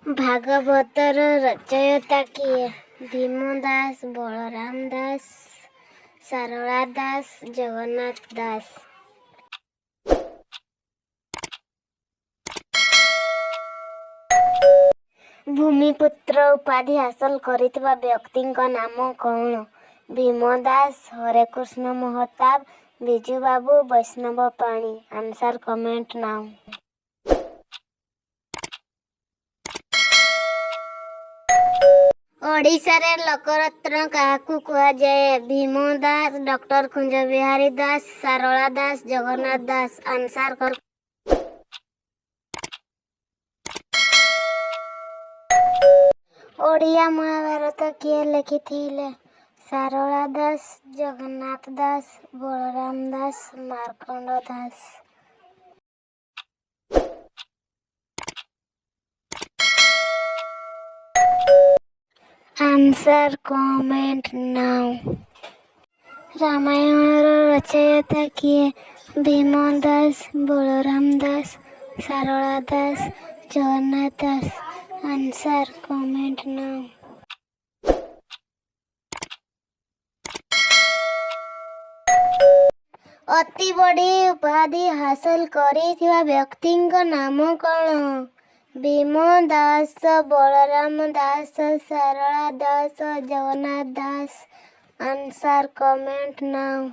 भागवतर रचयिता किए? भीम दास, बलराम दास, सारला दास, जगन्नाथ दास। भूमिपुत्र उपाधि हासिल करिଥିବା व्यक्तिଙ୍କ नाम कौन? भीम दास, हरेकृष्ण महताब, बिजू बाबू, वैष्णव पाणी। Answer comment now. ओडिशा रे लोकरत्न काहाकू कुहा जाए? भीम दास, डॉक्टर कुंज बिहारी दास, सारला दास, जगन्नाथ दास। आंसर कर। ओडिया महाभारत किए लिखिथिले? Sarala Das, Jagannath Das, Balaram Das, Markand Das. Answer comment now. Ramayana रचयिता किए? Bhim Das, Balaram Das, Sarala Das, Jagannath Das. Answer comment now. अति बड़ी उपाधि हासिल करिଥିବା व्यक्तिଙ୍କ नाम कौन? Bhim Das, Balaram Das, Sarala Das, Jagannath Das. Answer comment now.